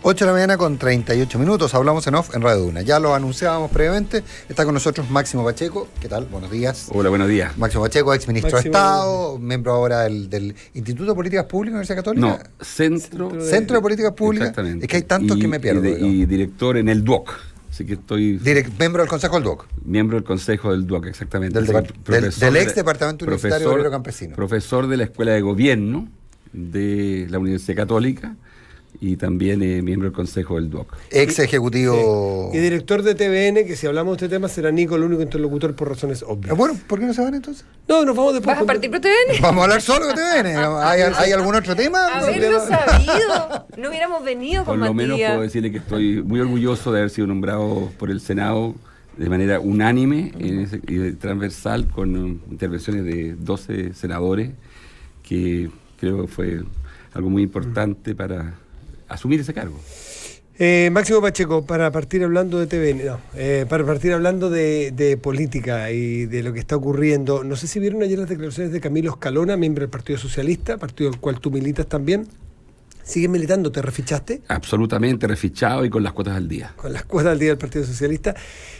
8 de la mañana con 38 minutos, hablamos en off en Radio Duna. Ya lo anunciábamos previamente, está con nosotros Máximo Pacheco. ¿Qué tal? Buenos días. Hola, buenos días. Máximo Pacheco, ex ministro de Estado, miembro ahora del Instituto de Políticas Públicas de la Universidad Católica. No, Centro de Políticas Públicas. Exactamente. Es que hay tantos que me pierdo. Y director en el DUOC. Así que estoy... miembro del Consejo del DUOC. Miembro del Consejo del DUOC, exactamente. Del ex Departamento Universitario Obrero Campesino. Profesor de la Escuela de Gobierno de la Universidad Católica. Y también miembro del Consejo del DUOC. Ex ejecutivo. Sí. Y director de TVN, que si hablamos de este tema será Nico el único interlocutor por razones obvias. Bueno, ¿por qué no se van entonces? No, nos vamos después. ¿Vas a partir por TVN? Vamos a hablar solo de TVN. ¿Hay algún otro tema? Haberlo sabido. No hubiéramos venido con Por Matías. lo menos puedo decirle que estoy muy orgulloso de haber sido nombrado por el Senado de manera unánime y transversal, con intervenciones de 12 senadores, que creo que fue algo muy importante para asumir ese cargo. Máximo Pacheco, para partir hablando de TVN, para partir hablando de política y de lo que está ocurriendo, no sé si vieron ayer las declaraciones de Camilo Escalona, miembro del Partido Socialista, partido del cual tú militas también. ¿Sigues militando? ¿Te refichaste? Absolutamente refichado y con las cuotas al día. Con las cuotas al día del Partido Socialista.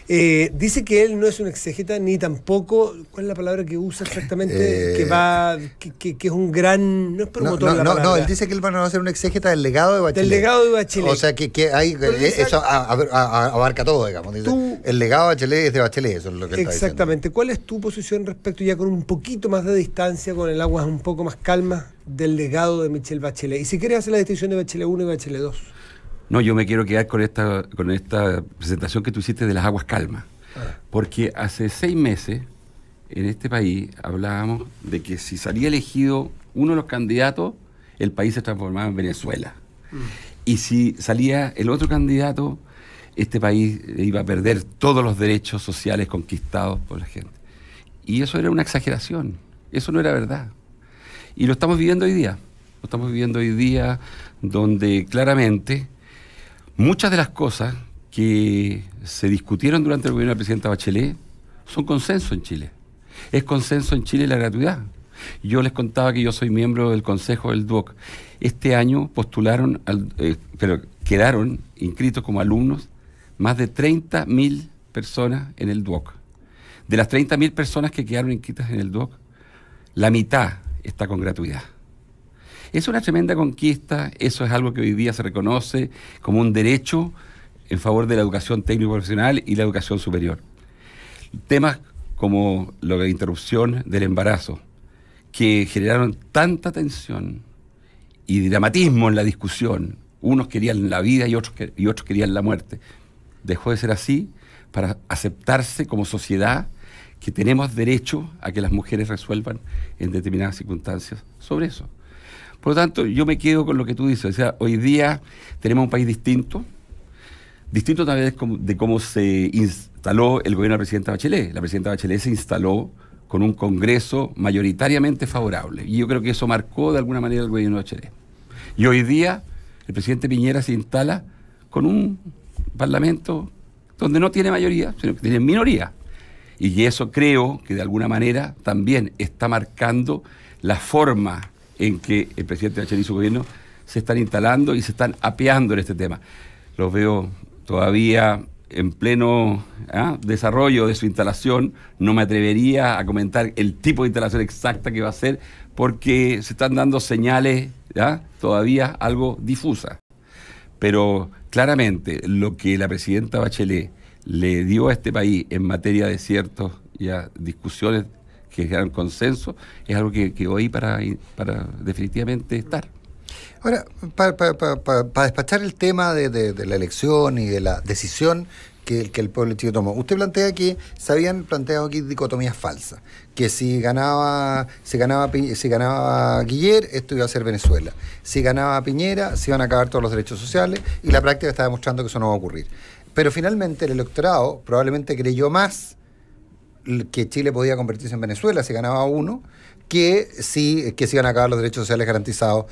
Dice que él no es un exégeta ni tampoco, ¿cuál es la palabra que usa exactamente? Que es un gran... No es promotor la palabra. No, él dice que él va a ser un exégeta del legado de Bachelet. Del legado de Bachelet. O sea, que hay eso abarca todo, digamos. El legado de Bachelet es de Bachelet, eso es lo que él está diciendo. Exactamente. ¿Cuál es tu posición respecto, ya con un poquito más de distancia, con el agua un poco más calma, del legado de Michelle Bachelet? Y si quieres hacer la distinción de Bachelet 1 y Bachelet 2. No, yo me quiero quedar con esta presentación que tú hiciste de las aguas calmas. Porque hace 6 meses en este país hablábamos de que si salía elegido uno de los candidatos, el país se transformaba en Venezuela. Y si salía el otro candidato, este país iba a perder todos los derechos sociales conquistados por la gente. Y eso era una exageración, eso no era verdad. Y lo estamos viviendo hoy día. Lo estamos viviendo hoy día, donde claramente muchas de las cosas que se discutieron durante el gobierno de la presidenta Bachelet son consenso en Chile. Es consenso en Chile la gratuidad. Yo les contaba que yo soy miembro del Consejo del DUOC. Este año postularon, pero quedaron inscritos como alumnos más de 30.000 personas en el DUOC. De las 30.000 personas que quedaron inscritas en el DUOC, la mitad está con gratuidad. Es una tremenda conquista, eso es algo que hoy día se reconoce como un derecho en favor de la educación técnico-profesional y la educación superior. Temas como la interrupción del embarazo, que generaron tanta tensión y dramatismo en la discusión, unos querían la vida y otros querían la muerte, dejó de ser así para aceptarse como sociedad que tenemos derecho a que las mujeres resuelvan en determinadas circunstancias sobre eso. Por lo tanto, yo me quedo con lo que tú dices. O sea, hoy día tenemos un país distinto también de cómo se instaló el gobierno de la presidenta Bachelet. La presidenta Bachelet se instaló con un Congreso mayoritariamente favorable. Y yo creo que eso marcó de alguna manera el gobierno de Bachelet. Y hoy día el presidente Piñera se instala con un parlamento donde no tiene mayoría, sino que tiene minoría. Y eso creo que de alguna manera también está marcando la forma en que el presidente Bachelet y su gobierno se están instalando y se están apeando en este tema. Los veo todavía en pleno desarrollo de su instalación. No me atrevería a comentar el tipo de instalación exacta que va a ser, porque se están dando señales todavía algo difusas. Pero claramente lo que la presidenta Bachelet le dio a este país en materia de ciertas discusiones que generan consenso, es algo que hoy para definitivamente estar. Ahora, para despachar el tema de la elección y de la decisión que el pueblo chileno tomó, usted plantea que se habían planteado aquí dicotomías falsas, que si ganaba Guiller, esto iba a ser Venezuela; si ganaba Piñera, se iban a acabar todos los derechos sociales, y la práctica está demostrando que eso no va a ocurrir. Pero finalmente el electorado probablemente creyó más que Chile podía convertirse en Venezuela si ganaba uno, que se iban a acabar los derechos sociales garantizados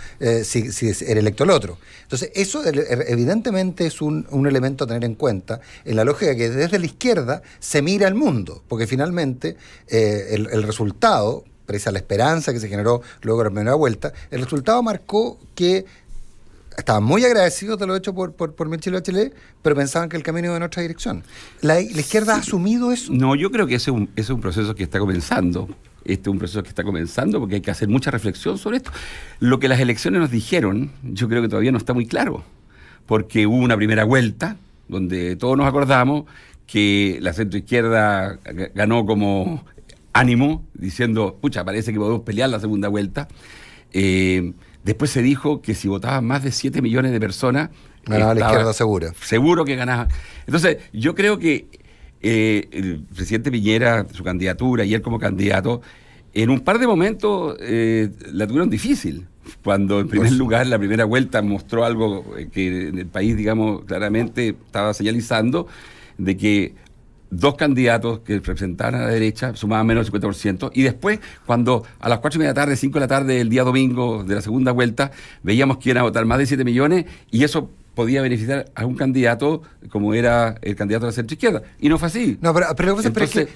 si era electo el otro. Entonces, eso evidentemente es un elemento a tener en cuenta en la lógica que desde la izquierda se mira al mundo, porque finalmente el resultado, pese a la esperanza que se generó luego de la primera vuelta, el resultado marcó que estaban muy agradecidos de lo hecho por Michelle Bachelet, pero pensaban que el camino iba en otra dirección. ¿La izquierda ha asumido eso? No, yo creo que ese es un proceso que está comenzando. Este es un proceso que está comenzando porque hay que hacer mucha reflexión sobre esto. Lo que las elecciones nos dijeron, yo creo que todavía no está muy claro, porque hubo una primera vuelta donde todos nos acordamos que la centroizquierda ganó como ánimo, diciendo, pucha, parece que podemos pelear la segunda vuelta. Después se dijo que si votaban más de 7 millones de personas, ganaba la izquierda segura. Seguro que ganaba. Entonces, yo creo que el presidente Piñera, su candidatura y él como candidato, en un par de momentos la tuvieron difícil. Cuando en primer lugar, la primera vuelta mostró algo que el país, digamos, claramente estaba señalizando, de que dos candidatos que representaban a la derecha sumaban menos del 50%, y después, cuando a las 4:30 de la tarde, 5 de la tarde del día domingo de la segunda vuelta, veíamos que iban a votar más de 7 millones, y eso podía beneficiar a un candidato como era el candidato de la centroizquierda. Y no fue así. No, pero es que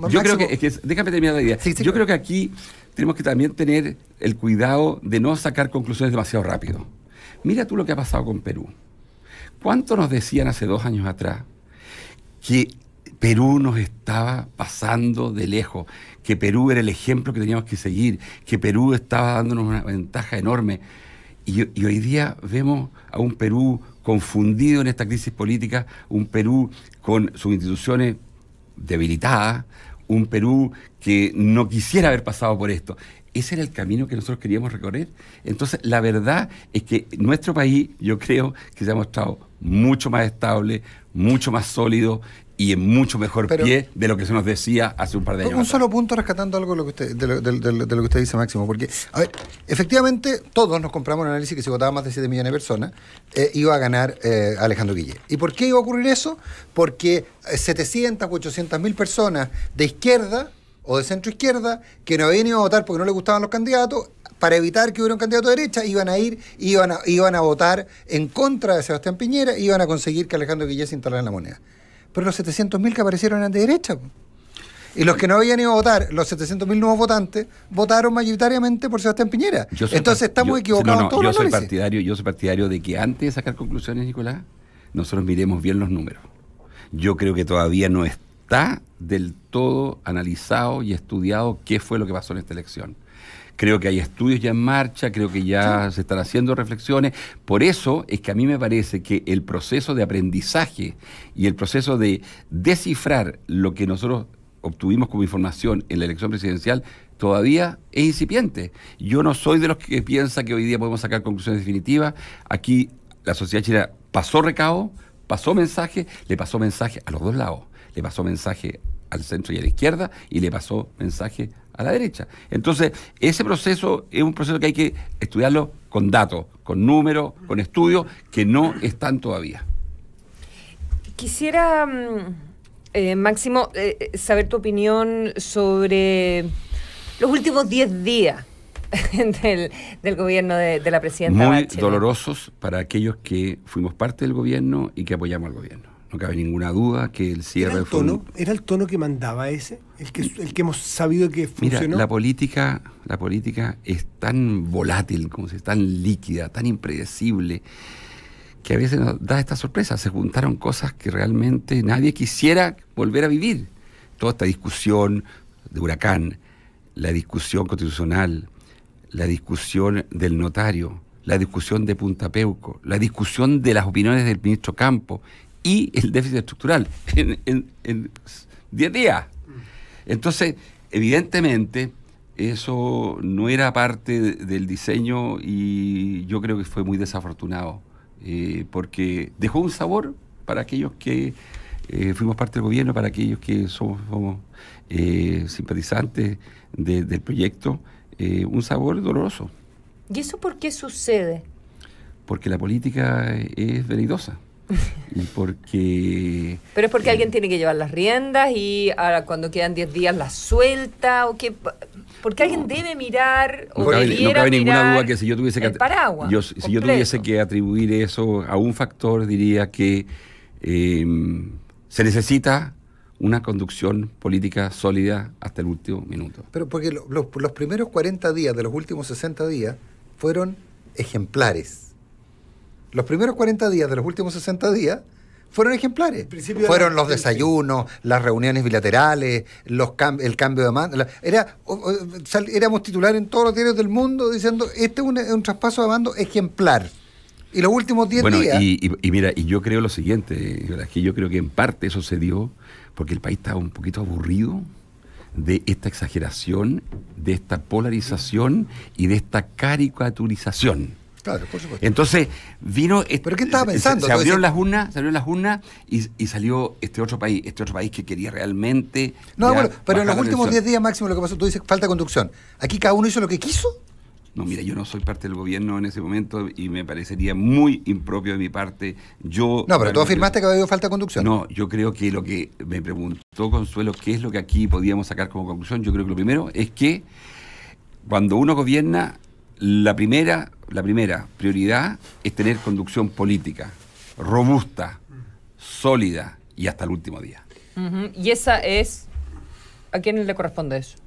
yo creo que, déjame terminar la idea. Sí, yo creo que aquí tenemos que también tener el cuidado de no sacar conclusiones demasiado rápido. Mira tú lo que ha pasado con Perú. ¿Cuánto nos decían hace 2 años atrás que Perú nos estaba pasando de lejos, que Perú era el ejemplo que teníamos que seguir, que Perú estaba dándonos una ventaja enorme? Y hoy día vemos a un Perú confundido en esta crisis política, un Perú con sus instituciones debilitadas, un Perú que no quisiera haber pasado por esto. Ese era el camino que nosotros queríamos recorrer. Entonces, la verdad es que nuestro país, yo creo que se ha mostrado mucho más estable, mucho más sólido y en mucho mejor pie de lo que se nos decía hace un par de años. Un solo punto rescatando algo de lo que usted dice, Máximo, porque, a ver, efectivamente todos nos compramos un análisis que si votaba más de 7 millones de personas, iba a ganar Alejandro Guillet. ¿Y por qué iba a ocurrir eso? Porque 700 u 800 mil personas de izquierda o de centro izquierda que no habían ido a votar porque no les gustaban los candidatos, para evitar que hubiera un candidato de derecha, iban a votar en contra de Sebastián Piñera, iban a conseguir que Alejandro Guillet se instalara en la moneda. Pero los 700.000 que aparecieron eran de derecha. Y los que no habían ido a votar, los 700.000 nuevos votantes, votaron mayoritariamente por Sebastián Piñera. Entonces estamos equivocados en todo yo soy partidario de que antes de sacar conclusiones, Nicolás, nosotros miremos bien los números. Yo creo que todavía no está del todo analizado y estudiado qué fue lo que pasó en esta elección. Creo que hay estudios ya en marcha, creo que ya se están haciendo reflexiones. Por eso es que a mí me parece que el proceso de aprendizaje y el proceso de descifrar lo que nosotros obtuvimos como información en la elección presidencial todavía es incipiente. Yo no soy de los que piensa que hoy día podemos sacar conclusiones definitivas. Aquí la sociedad chilena pasó recado, pasó mensaje, le pasó mensaje a los dos lados. Le pasó mensaje al centro y a la izquierda y le pasó mensaje a la derecha. Entonces, ese proceso es un proceso que hay que estudiarlo con datos, con números, con estudios que no están todavía. Quisiera, Máximo, saber tu opinión sobre los últimos 10 días del gobierno de la presidenta Muy Bachelet. dolorosos para aquellos que fuimos parte del gobierno y que apoyamos al gobierno. No cabe ninguna duda que el cierre ¿Era el tono que mandaba ese? ¿El que hemos sabido que funcionó? Mira, la política es tan volátil, como si es tan líquida, tan impredecible, que a veces nos da esta sorpresa. Se juntaron cosas que realmente nadie quisiera volver a vivir. Toda esta discusión de Huracán, la discusión constitucional, la discusión del notario, la discusión de Punta Peuco, la discusión de las opiniones del ministro Campos, y el déficit estructural en 10 días. Entonces, evidentemente, eso no era parte del diseño y yo creo que fue muy desafortunado, porque dejó un sabor para aquellos que fuimos parte del gobierno, para aquellos que somos simpatizantes del proyecto, un sabor doloroso. ¿Y eso por qué sucede? Porque la política es venidosa. Y porque... ¿Pero es porque alguien tiene que llevar las riendas y ahora cuando quedan 10 días las suelta? ¿O qué? ¿Porque alguien debe mirar o debiera no cabe ninguna mirar duda que si yo tuviese que... el paraguas si yo tuviese que atribuir eso a un factor, diría que se necesita una conducción política sólida hasta el último minuto. Pero porque los primeros 40 días de los últimos 60 días fueron ejemplares. Los primeros 40 días de los últimos 60 días fueron ejemplares. Fueron los desayunos, las reuniones bilaterales, el cambio de mando. Éramos titulares en todos los diarios del mundo diciendo, este es un traspaso de mando ejemplar. Y los últimos 10 días... Y mira, y yo creo lo siguiente, es que yo creo que en parte eso se dio porque el país estaba un poquito aburrido de esta exageración, de esta polarización y de esta caricaturización. Claro, por supuesto. Entonces vino... ¿Pero qué estaba pensando? Se abrieron las urnas y salió este otro país que quería realmente... No, bueno, pero en los últimos 10 días máximo lo que pasó, tú dices falta de conducción. ¿Aquí cada uno hizo lo que quiso? No, mira, yo no soy parte del gobierno en ese momento y me parecería muy impropio de mi parte. No, pero tú afirmaste que había habido falta de conducción. No, yo creo que lo que me preguntó Consuelo, ¿qué es lo que aquí podíamos sacar como conclusión? Yo creo que lo primero es que cuando uno gobierna, la primera prioridad es tener conducción política, robusta, sólida y hasta el último día. Uh-huh. Y esa es... ¿A quién le corresponde eso?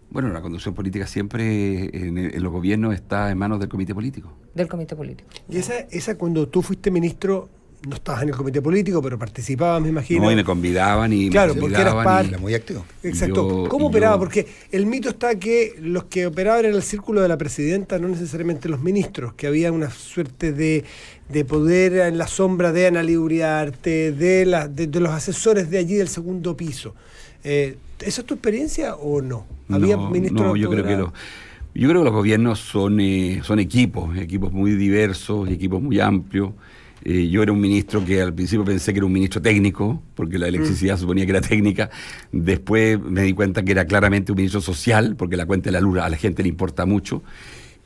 Bueno, la conducción política siempre en los gobiernos está en manos del comité político. Del comité político. Y esa cuando tú fuiste ministro, no estabas en el comité político, pero participabas, me imagino. No, y me convidaban y claro, me porque eras parte. Era muy activo. Exacto. ¿Cómo operaba? Porque el mito está que los que operaban en el círculo de la presidenta, no necesariamente los ministros, que había una suerte de poder en la sombra de Ana Uriarte, de los asesores de allí del segundo piso. ¿Esa es tu experiencia o no? ¿Había ministros? No, yo creo que los gobiernos son equipos muy diversos, equipos muy amplios. Yo era un ministro que al principio pensé que era un ministro técnico, porque la electricidad suponía que era técnica. Después me di cuenta que era claramente un ministro social, porque la cuenta de la luz a la gente le importa mucho.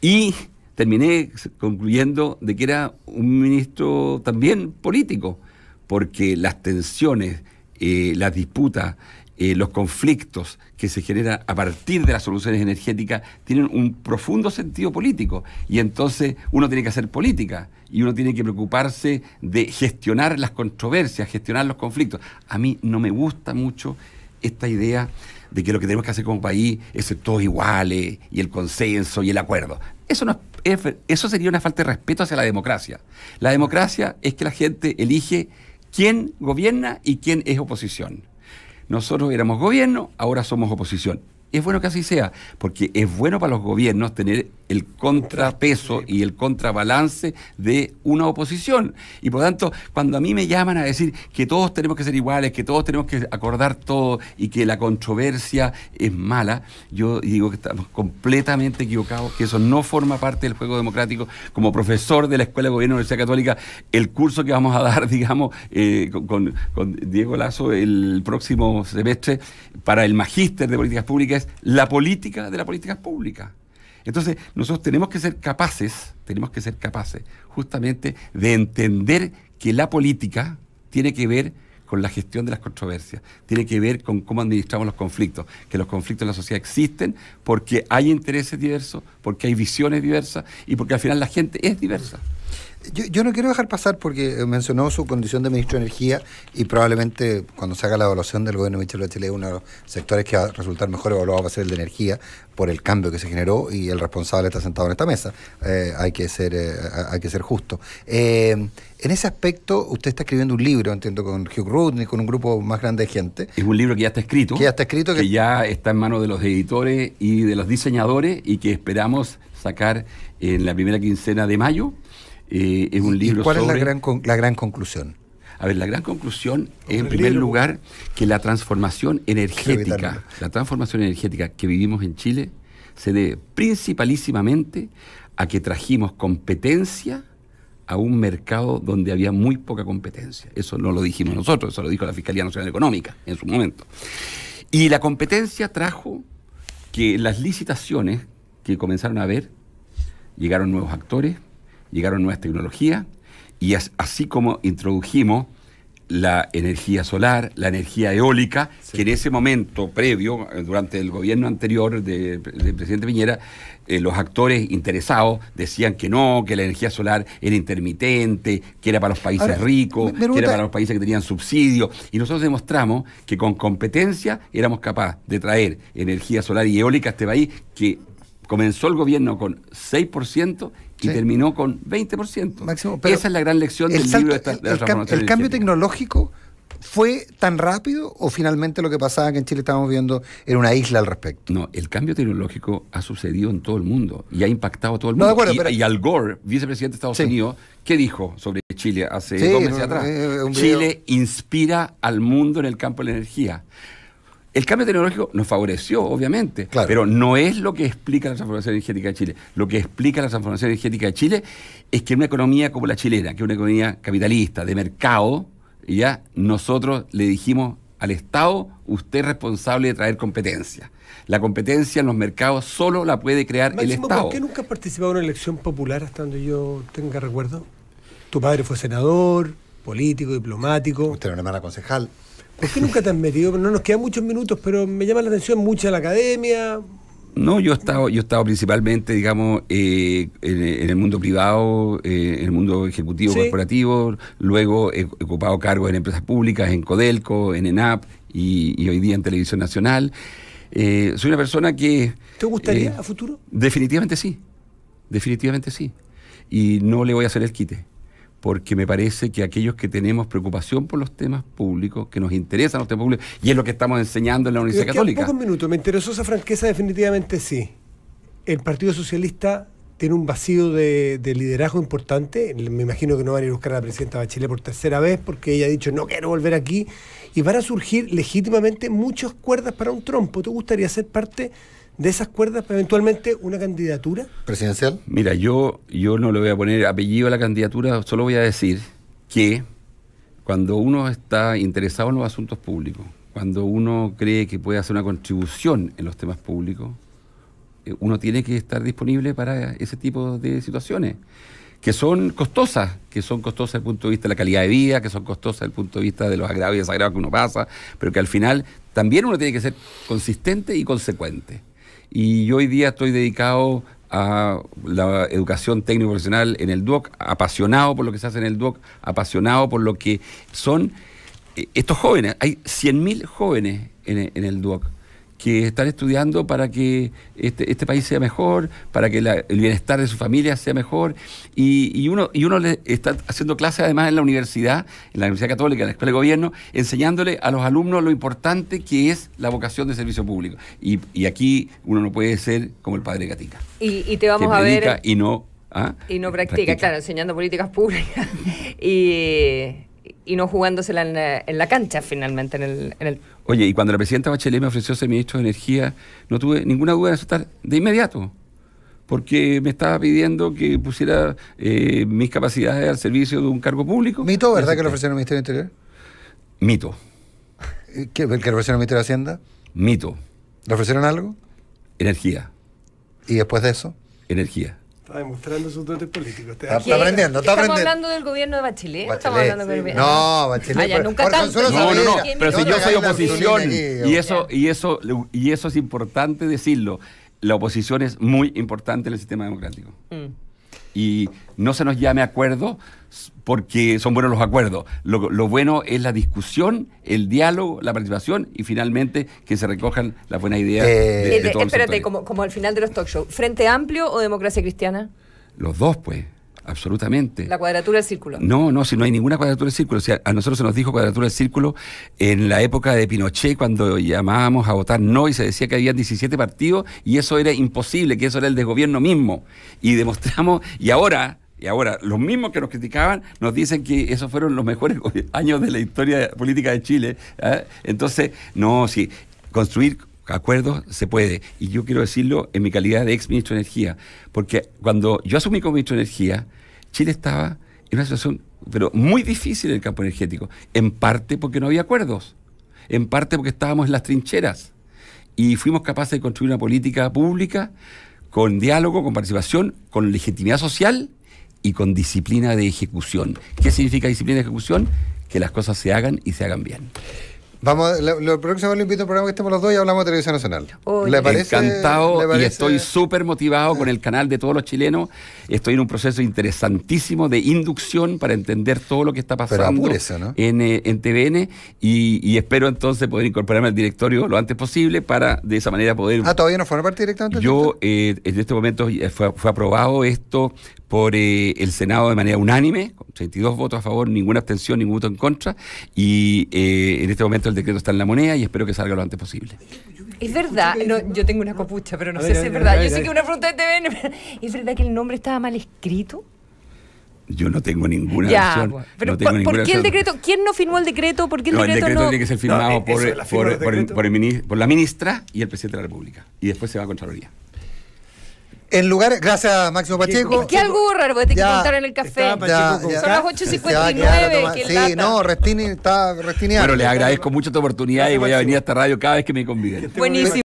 Y terminé concluyendo de que era un ministro también político, porque las tensiones, las disputas, los conflictos que se generan a partir de las soluciones energéticas tienen un profundo sentido político, y entonces uno tiene que hacer política y uno tiene que preocuparse de gestionar las controversias, gestionar los conflictos. A mí no me gusta mucho esta idea de que lo que tenemos que hacer como país es ser todos iguales y el consenso y el acuerdo. Eso sería una falta de respeto hacia la democracia. La democracia es que la gente elige quién gobierna y quién es oposición. Nosotros éramos gobierno, ahora somos oposición. Es bueno que así sea, porque es bueno para los gobiernos tener el contrapeso y el contrabalance de una oposición. Y por lo tanto, cuando a mí me llaman a decir que todos tenemos que ser iguales, que todos tenemos que acordar todo y que la controversia es mala, yo digo que estamos completamente equivocados, que eso no forma parte del juego democrático. Como profesor de la Escuela de Gobierno de la Universidad Católica, el curso que vamos a dar, digamos, con Diego Lazo el próximo semestre para el magíster de políticas públicas es la política de las políticas públicas. Entonces, nosotros tenemos que ser capaces justamente de entender que la política tiene que ver con la gestión de las controversias, tiene que ver con cómo administramos los conflictos, que los conflictos en la sociedad existen porque hay intereses diversos, porque hay visiones diversas y porque al final la gente es diversa. Yo no quiero dejar pasar, porque mencionó su condición de ministro de Energía y probablemente cuando se haga la evaluación del gobierno de Michelle Bachelet, uno de los sectores que va a resultar mejor evaluado va a ser el de energía, por el cambio que se generó, y el responsable está sentado en esta mesa. Hay que ser justo. En ese aspecto, usted está escribiendo un libro, entiendo, con Hugh Rootney, con un grupo más grande de gente. Es un libro que ya está escrito. Que ya está en manos de los editores y de los diseñadores y que esperamos sacar en la primera quincena de mayo. Es un libro. ¿Y cuál es la gran conclusión? A ver, la gran conclusión es, en primer lugar, que la transformación energética que vivimos en Chile se debe principalísimamente a que trajimos competencia a un mercado donde había muy poca competencia. Eso no lo dijimos nosotros, eso lo dijo la Fiscalía Nacional Económica en su momento. Y la competencia trajo que las licitaciones que comenzaron a haber, llegaron nuevos actores, llegaron nuevas tecnologías, y así como introdujimos la energía solar, la energía eólica, sí, que en ese momento previo, durante el gobierno anterior del presidente Piñera, los actores interesados decían que no, que la energía solar era intermitente, que era para los países ricos, que era para los países que tenían subsidios, y nosotros demostramos que con competencia éramos capaces de traer energía solar y eólica a este país, que comenzó el gobierno con 6% y Sí. terminó con 20%. Máximo, pero esa es la gran lección del salto- libro de la transformación el cambio energética. tecnológico fue tan rápido o finalmente lo que pasaba que en Chile estábamos viendo era una isla al respecto? No, el cambio tecnológico ha sucedido en todo el mundo y ha impactado a todo el No, mundo. de acuerdo, pero- y Al Gore, vicepresidente de Estados Sí. Unidos, ¿qué dijo sobre Chile hace Sí, 2 meses no, atrás? un video. Chile inspira al mundo en el campo de la energía. El cambio tecnológico nos favoreció, obviamente, Claro. pero no es lo que explica la transformación energética de Chile. Lo que explica la transformación energética de Chile es que una economía como la chilena, que es una economía capitalista, de mercado, ya nosotros le dijimos al Estado, usted es responsable de traer competencia. La competencia en los mercados solo la puede crear el Máximo, Estado. ¿por qué nunca has participado en una elección popular hasta donde yo tenga recuerdo? Tu padre fue senador, político, diplomático. Usted era una hermana concejal. ¿Por qué nunca te has metido? No nos quedan muchos minutos, pero me llama la atención mucho la academia. No, yo he estado principalmente, digamos, en el mundo privado, en el mundo ejecutivo Sí. corporativo, luego he ocupado cargos en empresas públicas, en Codelco, en ENAP y hoy día en Televisión Nacional. Soy una persona que... ¿Te gustaría a futuro? Definitivamente sí, definitivamente sí. Y no le voy a hacer el quite, porque me parece que aquellos que tenemos preocupación por los temas públicos, que nos interesan los temas públicos, y es lo que estamos enseñando en la Universidad Nos quedan Católica. pocos minutos. Me interesó esa franqueza, definitivamente sí. El Partido Socialista tiene un vacío de liderazgo importante. Me imagino que no van a ir a buscar a la presidenta Bachelet por tercera vez, porque ella ha dicho no quiero volver aquí. Y van a surgir legítimamente muchas cuerdas para un trompo. ¿Te gustaría ser parte de esas cuerdas para eventualmente una candidatura? ¿Presidencial? Mira, yo no le voy a poner apellido a la candidatura, solo voy a decir que cuando uno está interesado en los asuntos públicos, cuando uno cree que puede hacer una contribución en los temas públicos, uno tiene que estar disponible para ese tipo de situaciones, que son costosas desde el punto de vista de la calidad de vida, que son costosas desde el punto de vista de los agravios y desagravios que uno pasa, pero que al final también uno tiene que ser consistente y consecuente. Y yo hoy día estoy dedicado a la educación técnico profesional en el DUOC, apasionado por lo que se hace en el DUOC, apasionado por lo que son estos jóvenes. Hay 100.000 jóvenes en el DUOC que están estudiando para que este país sea mejor, para que el bienestar de su familia sea mejor, y uno le está haciendo clases además en la Universidad Católica, en la Escuela de Gobierno, enseñándole a los alumnos lo importante que es la vocación de servicio público. Y aquí uno no puede ser como el padre Gatica, Y te vamos que a predica ver... y no practica, claro, enseñando políticas públicas y no jugándosela en la cancha finalmente, en el Oye, y cuando la presidenta Bachelet me ofreció ser ministro de Energía, no tuve ninguna duda en aceptar de inmediato, porque me estaba pidiendo que pusiera mis capacidades al servicio de un cargo público. ¿Mito, verdad que lo le ofrecieron al Ministerio del Interior? Mito, ¿Que le ofrecieron al Ministerio de Hacienda? mito, ¿Le ofrecieron algo? energía, ¿Y después de eso? energía. Está demostrando sus dotes políticos. Está aprendiendo, está ¿Estamos aprendiendo. hablando del gobierno de Bachelet? Bachelet, ¿Estamos hablando del sí. gobierno? No, Bachelet, Ah, ya, pero- nunca por tanto. Consuelo No, Saavedra. pero si No, yo soy no, la oposición, Zulina aquí, y eso es importante decirlo, la oposición es muy importante en el sistema democrático. Y no se nos llame acuerdo porque son buenos los acuerdos. Lo bueno es la discusión, el diálogo, la participación y finalmente que se recojan las buenas ideas de todos los Espérate, sectores. como al final de los talk shows. ¿Frente Amplio o Democracia Cristiana? Los dos, pues, absolutamente. La cuadratura del círculo. No, si no hay ninguna cuadratura del círculo. O sea, a nosotros se nos dijo cuadratura del círculo en la época de Pinochet, cuando llamábamos a votar no y se decía que había 17 partidos y eso era imposible, que eso era el desgobierno mismo. Y demostramos, y ahora los mismos que nos criticaban nos dicen que esos fueron los mejores años de la historia política de Chile. Entonces, no, sí, construir acuerdos se puede. Y yo quiero decirlo en mi calidad de ex ministro de Energía, porque cuando yo asumí como ministro de Energía, Chile estaba en una situación pero muy difícil en el campo energético, en parte porque no había acuerdos, en parte porque estábamos en las trincheras y fuimos capaces de construir una política pública con diálogo, con participación, con legitimidad social y con disciplina de ejecución. ¿Qué significa disciplina de ejecución? Que las cosas se hagan y se hagan bien. Vamos, lo próximo lo invito al programa que estemos los dos y hablamos de Televisión Nacional. Oye. ¿Le parece? Encantado, ¿Le y parece? estoy súper motivado con el canal de todos los chilenos. Estoy en un proceso interesantísimo de inducción para entender todo lo que está Pero pasando apúrese, ¿no? en TVN y espero entonces poder incorporarme al directorio lo antes posible para de esa manera poder... ¿Todavía no forma parte directamente? Yo en este momento fue aprobado esto por el Senado de manera unánime, con 32 votos a favor, ninguna abstención, ningún voto en contra, y en este momento el decreto está en la moneda y espero que salga lo antes posible. Es verdad, no, yo tengo una copucha, pero no A sé ver, si a es ver, verdad. a ver, Yo a sé ver. que es una pregunta de TVN, pero ¿es verdad que el nombre estaba mal escrito? Yo no tengo ninguna Ya, versión. bueno. Pero no tengo ¿por ninguna qué el versión. decreto? ¿Quién no firmó el decreto? ¿Por qué el No, el decreto decreto no? tiene que ser firmado No, por, eso de la firma del decreto. por la ministra y el presidente de la República. Y después se va a Contraloría. En lugar, gracias Máximo Pacheco. Es que algo hubo raro, porque te que Ya, contar en el café. estaba Pacheco con Son las K. Se va a quedar a 8:59, tomar- que Sí, lata. no, Restini está restineando. Bueno, les agradezco mucho tu oportunidad y voy a venir a esta radio cada vez que me conviden. Buenísimo.